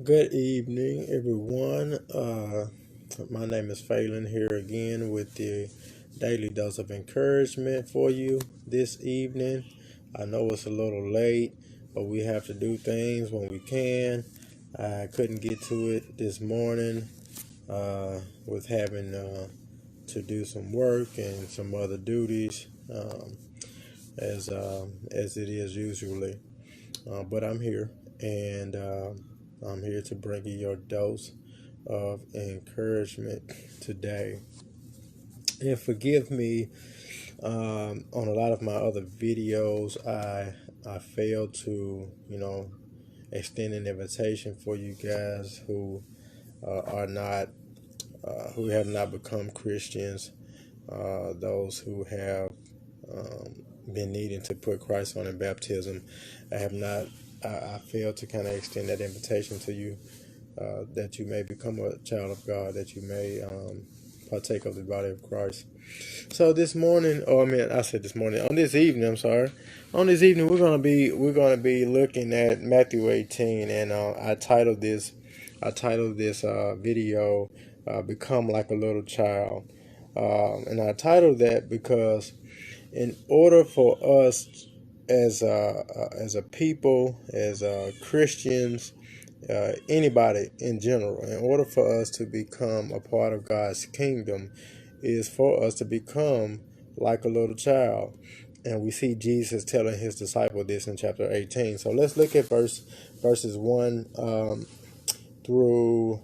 Good evening, everyone. My name is Phelan here again with the daily dose of encouragement for you this evening. I know it's a little late, but we have to do things when we can. I couldn't get to it this morning with having to do some work and some other duties as it is usually. But I'm here, and I'm here to bring you your dose of encouragement today. And forgive me, on a lot of my other videos, I failed to extend an invitation for you guys who are not who have not become Christians, those who have been needing to put Christ on in baptism. I have not. I failed to kind of extend that invitation to you, that you may become a child of God, that you may partake of the body of Christ. So this morning, I said this morning, on this evening, I'm sorry, on this evening we're gonna be looking at Matthew 18, and I titled this video, "Become Like a Little Child," and I titled that because in order for us as a people, as Christians, anybody in general, in order for us to become a part of God's kingdom, is for us to become like a little child. And we see Jesus telling his disciple this in chapter 18. So let's look at verses 1 through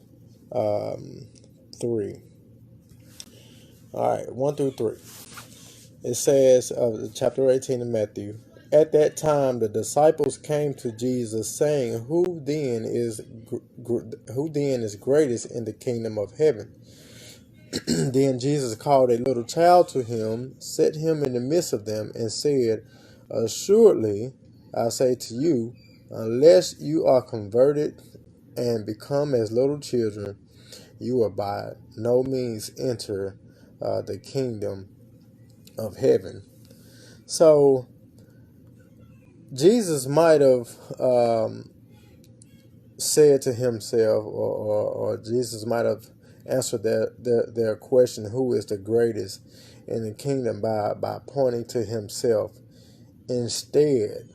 3. All right, 1 through 3. It says, chapter 18 of Matthew, "At that time the disciples came to Jesus, saying, who then is greatest in the kingdom of heaven? Then Jesus called a little child to him, set him in the midst of them, and said, Assuredly, I say to you, unless you are converted and become as little children, you will by no means enter the kingdom of heaven." So Jesus might have said to himself, or Jesus might have answered their question, who is the greatest in the kingdom, by pointing to himself. Instead,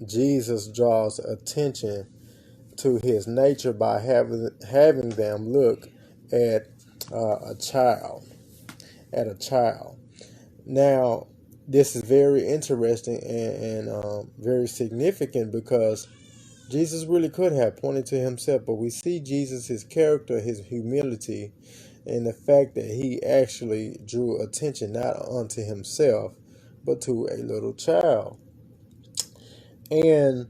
Jesus draws attention to his nature by having them look at a child, at a child. Now, this is very interesting and very significant because Jesus really could have pointed to himself, but we see Jesus, his character, his humility, and the fact that he actually drew attention not unto himself, but to a little child. And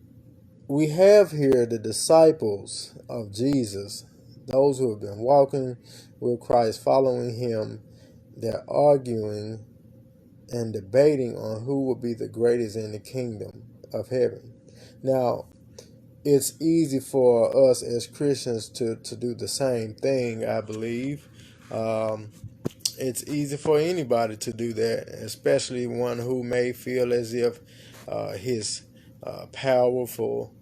we have here the disciples of Jesus, those who have been walking with Christ, following him. They're arguing and debating on who will be the greatest in the kingdom of heaven. Now, it's easy for us as Christians to do the same thing, I believe. It's easy for anybody to do that, especially one who may feel as if his powerful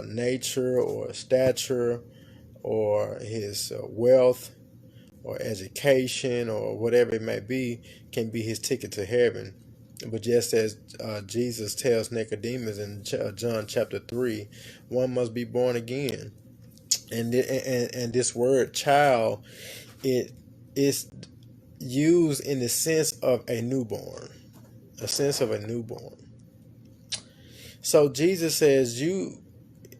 nature or stature, or his wealth or education or whatever it may be, can be his ticket to heaven. But just as Jesus tells Nicodemus in John chapter 3, one must be born again. And this word child, it is used in the sense of a newborn, a sense of a newborn. So Jesus says,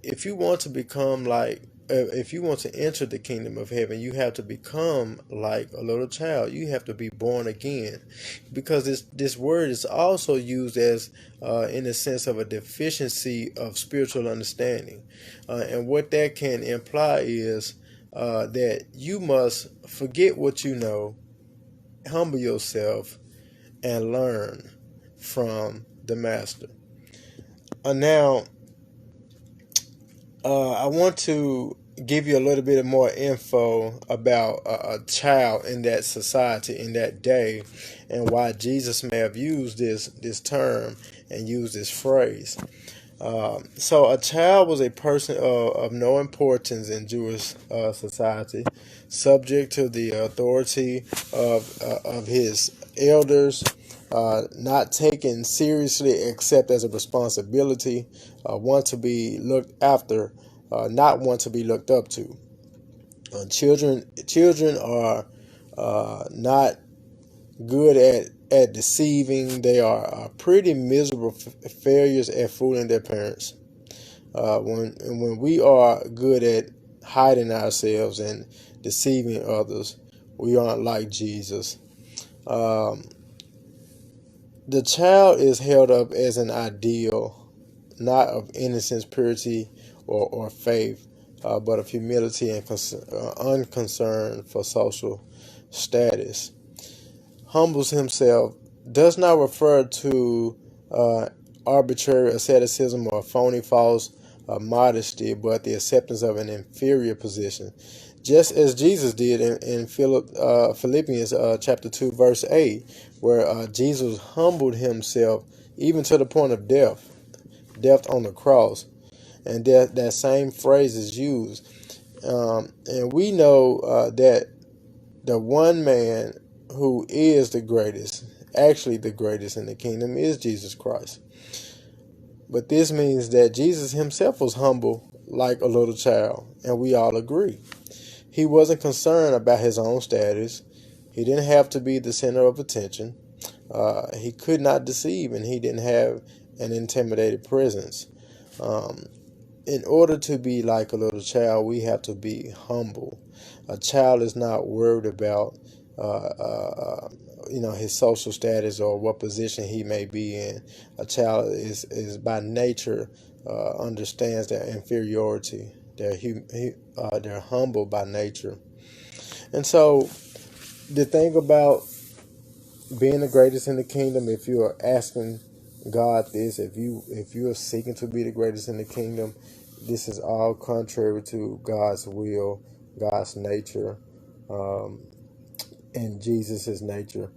if you want to become like, if you want to enter the kingdom of heaven, you have to become like a little child. You have to be born again, because this word is also used as in the sense of a deficiency of spiritual understanding, and what that can imply is that you must forget what you know, humble yourself, and learn from the master. Now, I want to give you a little bit more info about a child in that society in that day, and why Jesus may have used this term and used this phrase. So a child was a person of no importance in Jewish society, subject to the authority of his elders, not taken seriously except as a responsibility, one to be looked after, not one to be looked up to. Children are not good at deceiving. They are pretty miserable failures at fooling their parents. When we are good at hiding ourselves and deceiving others, we aren't like Jesus. Um, the child is held up as an ideal, not of innocence, purity, or faith, but of humility and unconcern for social status. Humbles himself does not refer to uh, arbitrary asceticism or phony false modesty, but the acceptance of an inferior position, just as Jesus did in Philippians chapter 2, verse 8, where Jesus humbled himself even to the point of death on the cross. And that same phrase is used. And we know that the one man who is the greatest, actually the greatest in the kingdom, is Jesus Christ. But this means that Jesus himself was humble like a little child, and we all agree. He wasn't concerned about his own status. He didn't have to be the center of attention. He could not deceive, and he didn't have an intimidated presence. Um, in order to be like a little child, we have to be humble. A child is not worried about his social status or what position he may be in. A child is by nature understands their inferiority. They're humble by nature. And so the thing about being the greatest in the kingdom, if you are asking God this, if you are seeking to be the greatest in the kingdom, this is all contrary to God's will, God's nature, and Jesus' nature.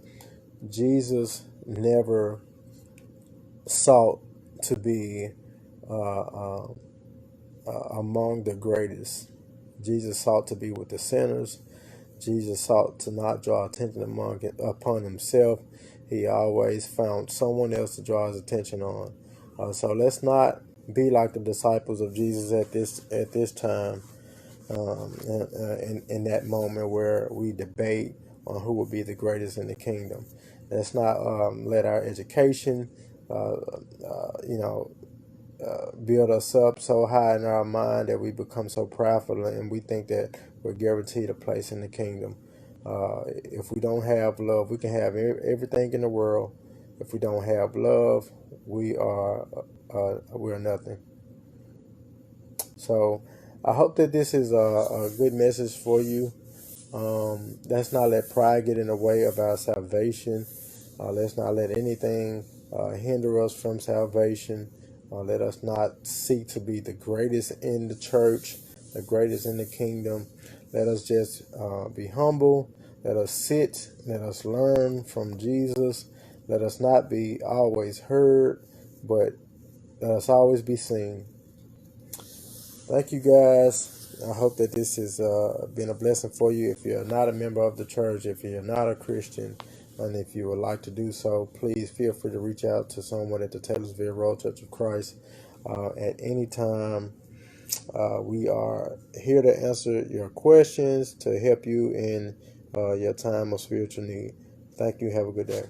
Jesus never sought to be among the greatest. Jesus sought to be with the sinners. Jesus sought to not draw attention upon himself. He always found someone else to draw his attention on. So let's not be like the disciples of Jesus at this time, in that moment where we debate on who will be the greatest in the kingdom. Let's not let our education, build us up so high in our mind that we become so prideful and we think that we're guaranteed a place in the kingdom. If we don't have love, we can have everything in the world. If we don't have love, we're nothing. So I hope that this is a good message for you. Let's not let pride get in the way of our salvation. Let's not let anything hinder us from salvation. Let us not seek to be the greatest in the church, the greatest in the kingdom. Let us just be humble. Let us sit. Let us learn from Jesus. Let us not be always heard, but let us always be seen. Thank you, guys. I hope that this has been a blessing for you. If you're not a member of the church, if you're not a Christian, and if you would like to do so, please feel free to reach out to someone at the Taylorsville Road Church of Christ at any time. We are here to answer your questions, to help you in your time of spiritual need. Thank you. Have a good day.